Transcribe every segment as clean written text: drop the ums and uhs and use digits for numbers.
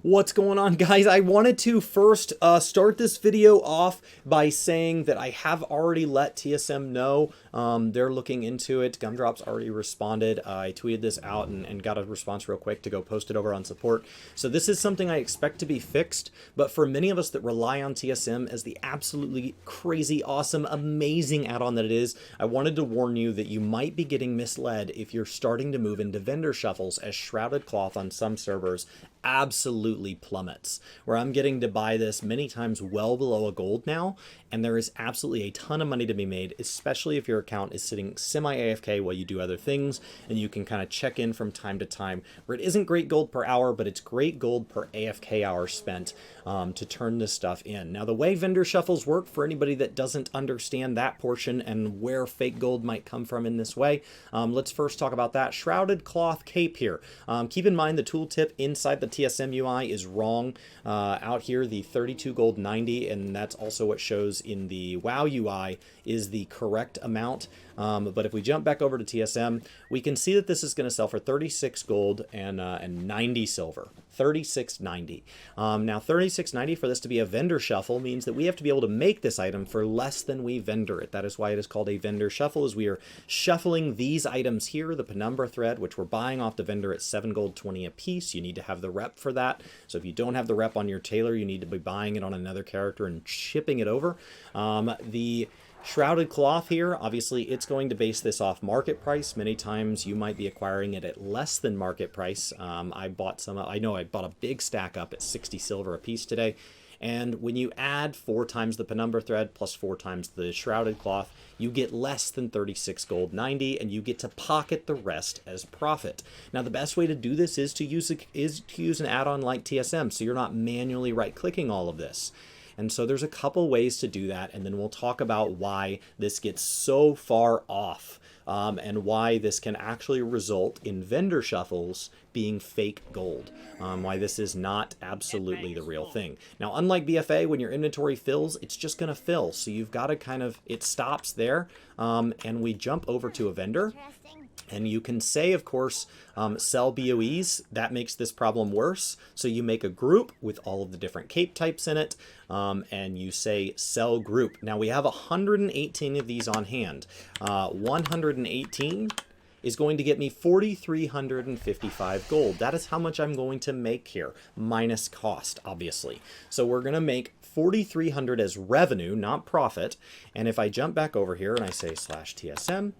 What's going on, guys? I wanted to first start this video off by saying that I have already let TSM know. They're looking into it. Gumdrop's already responded. I tweeted this out and got a response real quick to go post it over on support. So this is something I expect to be fixed, but for many of us that rely on TSM as the absolutely crazy, awesome, amazing add-on that it is, I wanted to warn you that you might be getting misled if you're starting to move into vendor shuffles, as Shrouded Cloth on some servers absolutely plummets, where I'm getting to buy this many times well below a gold now, and there is absolutely a ton of money to be made, especially if your account is sitting semi-AFK while you do other things, and you can kind of check in from time to time, where it isn't great gold per hour, but it's great gold per AFK hour spent to turn this stuff in. Now, the way vendor shuffles work, for anybody that doesn't understand that portion and where fake gold might come from in this way, let's first talk about that. Shrouded Cloth Cape here. Keep in mind the tooltip inside the TSM UI is wrong. Out here, the 32 gold 90, and that's also what shows in the WoW UI, is the correct amount. But if we jump back over to TSM, we can see that this is going to sell for 36 gold and 90 silver. 36.90. Now 36.90 for this to be a vendor shuffle means that we have to be able to make this item for less than we vendor it. That is why it is called a vendor shuffle, as we are shuffling these items here, the penumbra thread, which we're buying off the vendor at 7 gold 20 a piece. You need to have the rep for that. So if you don't have the rep on your tailor, you need to be buying it on another character and shipping it over. The Shrouded Cloth here, obviously it's going to base this off market price. Many times you might be acquiring it at less than market price. I bought a big stack up at 60 silver a piece today. And when you add 4 times the penumbra thread plus 4 times the Shrouded Cloth, you get less than 36 gold 90, and you get to pocket the rest as profit. Now, the best way to do this is to use an add-on like TSM, so you're not manually right-clicking all of this. And so there's a couple ways to do that, and then we'll talk about why this gets so far off, and why this can actually result in vendor shuffles being fake gold, why this is not absolutely the real thing. Now, unlike BFA, when your inventory fills, it's just going to fill, so you've got to it stops there, and we jump over to a vendor. And you can say, of course, sell BOEs. That makes this problem worse. So you make a group with all of the different cape types in it, and you say sell group. Now we have 118 of these on hand. 118 is going to get me 4,355 gold. That is how much I'm going to make here, minus cost, obviously. So we're going to make 4,300 as revenue, not profit. And if I jump back over here and I say /TSM,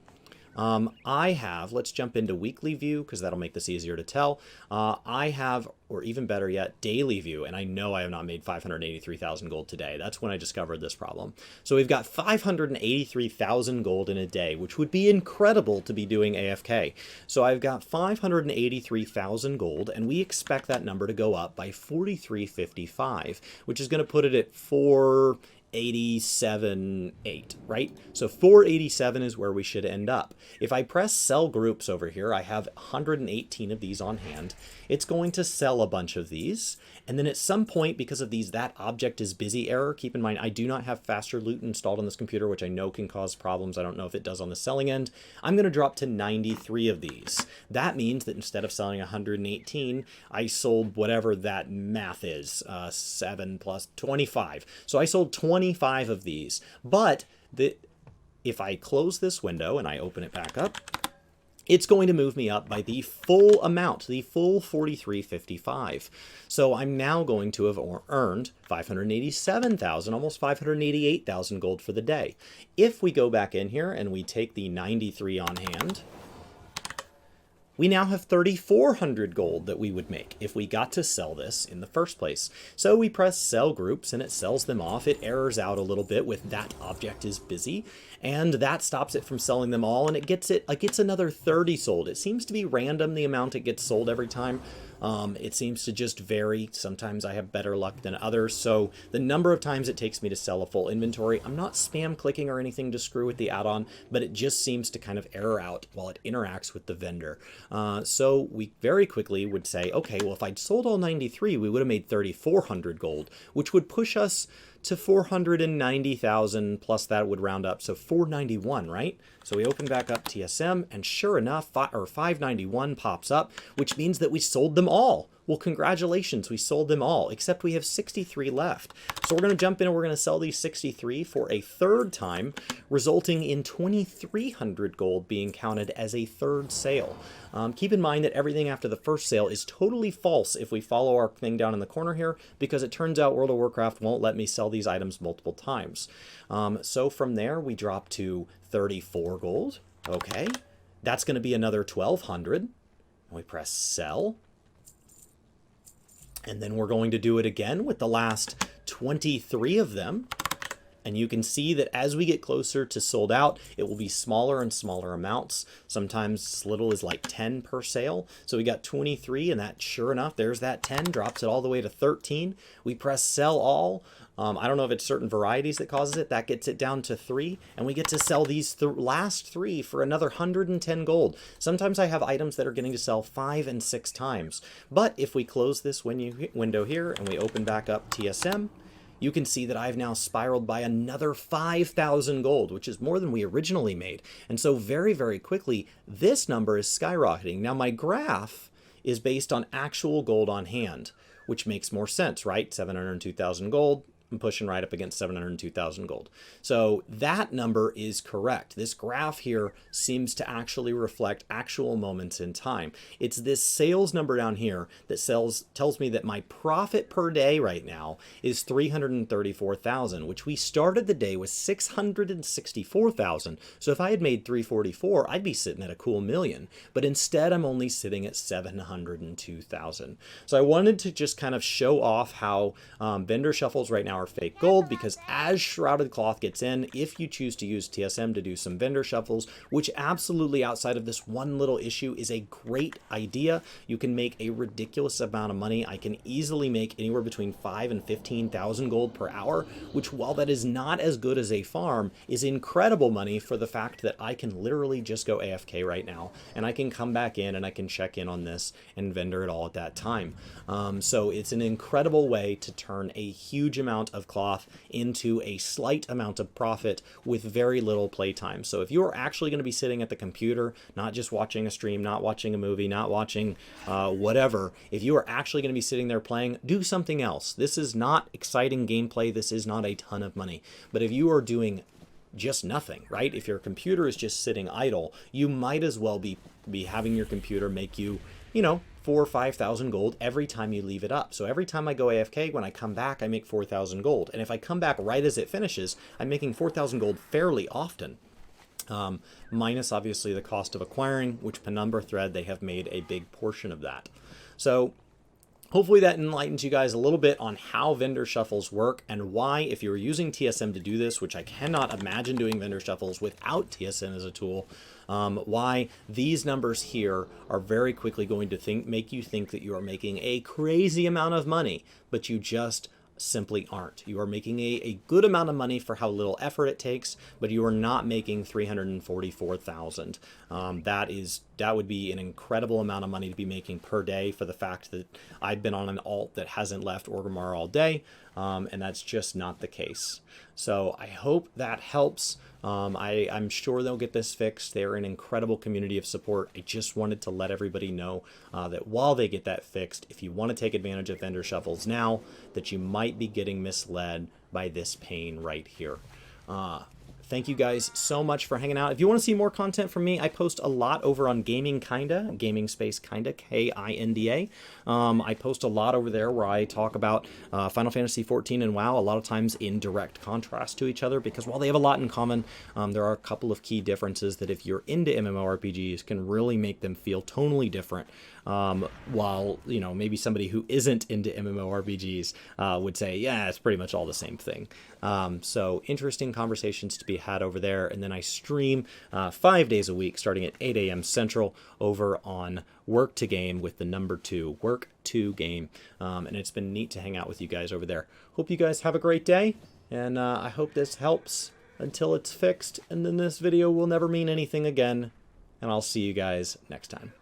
I have, let's jump into weekly view because that'll make this easier to tell. I have, or even better yet, daily view, and I know I have not made 583,000 gold today. That's when I discovered this problem. So we've got 583,000 gold in a day, which would be incredible to be doing AFK. So I've got 583,000 gold, and we expect that number to go up by 4,355, which is going to put it at 487.8, right? So 487 is where we should end up. If I press sell groups over here, I have 118 of these on hand. It's going to sell a bunch of these. And then at some point, because of that object is busy error, keep in mind, I do not have faster loot installed on this computer, which I know can cause problems. I don't know if it does on the selling end. I'm going to drop to 93 of these. That means that instead of selling 118, I sold whatever that math is, 7 plus 25. So I sold 25 of these. But if I close this window and I open it back up, it's going to move me up by the full amount, the full 4,355. So I'm now going to have earned 587,000, almost 588,000 gold for the day. If we go back in here and we take the 93 on hand, we now have 3,400 gold that we would make if we got to sell this in the first place. So we press sell groups and it sells them off. It errors out a little bit with that object is busy, and that stops it from selling them all, and it gets another 30 sold. It seems to be random the amount it gets sold every time. It seems to just vary. Sometimes I have better luck than others. So the number of times it takes me to sell a full inventory, I'm not spam clicking or anything to screw with the add-on, but it just seems to kind of error out while it interacts with the vendor. So we very quickly would say, okay, well, if I'd sold all 93, we would have made 3,400 gold, which would push us to 490,000, plus that would round up, so 491, right? So we open back up TSM, and sure enough, 591 pops up, which means that we sold them all. Well, congratulations, we sold them all, except we have 63 left. So we're going to jump in and we're going to sell these 63 for a third time, resulting in 2,300 gold being counted as a third sale. Keep in mind that everything after the first sale is totally false if we follow our thing down in the corner here, because it turns out World of Warcraft won't let me sell these items multiple times. So from there, we drop to 34 gold. Okay, that's going to be another 1,200. We press sell. And then we're going to do it again with the last 23 of them. And you can see that as we get closer to sold out, it will be smaller and smaller amounts. Sometimes as little as like 10 per sale. So we got 23, and that, sure enough, there's that 10, drops it all the way to 13. We press sell all. I don't know if it's certain varieties that causes it. That gets it down to 3, and we get to sell these last 3 for another 110 gold. Sometimes I have items that are getting to sell 5 and 6 times. But if we close this window here and we open back up TSM, you can see that I've now spiraled by another 5,000 gold, which is more than we originally made. And so very, very quickly, this number is skyrocketing. Now my graph is based on actual gold on hand, which makes more sense, right? 702,000 gold. I'm pushing right up against 702,000 gold. So that number is correct. This graph here seems to actually reflect actual moments in time. It's this sales number down here that tells me that my profit per day right now is 334,000, which we started the day with 664,000. So if I had made 344, I'd be sitting at a cool million. But instead, I'm only sitting at 702,000. So I wanted to just kind of show off how vendor shuffles right now are fake gold, because as Shrouded Cloth gets in, if you choose to use TSM to do some vendor shuffles, which absolutely outside of this one little issue is a great idea, you can make a ridiculous amount of money. I can easily make anywhere between 5 and 15,000 gold per hour, which, while that is not as good as a farm, is incredible money for the fact that I can literally just go AFK right now, and I can come back in and I can check in on this and vendor it all at that time. So it's an incredible way to turn a huge amount of cloth into a slight amount of profit with very little playtime. So if you're actually going to be sitting at the computer, not just watching a stream, not watching a movie, not watching whatever, if you are actually going to be sitting there playing, do something else. This is not exciting gameplay. This is not a ton of money. But if you are doing just nothing, right? If your computer is just sitting idle, you might as well be having your computer make you, 4,000 or 5,000 gold every time you leave it up. So every time I go AFK, when I come back, I make 4,000 gold. And if I come back right as it finishes, I'm making 4,000 gold fairly often. Minus obviously the cost of acquiring, which Penumbra Thread, they have made a big portion of that. So hopefully that enlightens you guys a little bit on how vendor shuffles work, and why, if you're using TSM to do this, which I cannot imagine doing vendor shuffles without TSM as a tool, why these numbers here are very quickly going to make you think that you are making a crazy amount of money, but you just simply aren't. You are making a good amount of money for how little effort it takes, but you are not making 344,000. That would be an incredible amount of money to be making per day, for the fact that I've been on an alt that hasn't left Orgrimmar all day, and that's just not the case. So I hope that helps. I'm sure they'll get this fixed. They're an incredible community of support. I just wanted to let everybody know that while they get that fixed, if you want to take advantage of vendor shuffles now, that you might be getting misled by this pain right here. Thank you guys so much for hanging out. If you want to see more content from me, I post a lot over on Gaming Kinda, Gaming Space Kinda, Kinda. I post a lot over there where I talk about Final Fantasy XIV and WoW, a lot of times in direct contrast to each other, because while they have a lot in common, there are a couple of key differences that, if you're into MMORPGs, can really make them feel tonally different. While, maybe somebody who isn't into MMORPGs would say, yeah, it's pretty much all the same thing. So interesting conversations to be had over there. And then I stream 5 days a week, starting at 8 a.m. Central, over on Work to Game with the number 2, Work to Game. And it's been neat to hang out with you guys over there. Hope you guys have a great day, and I hope this helps until it's fixed, and then this video will never mean anything again, and I'll see you guys next time.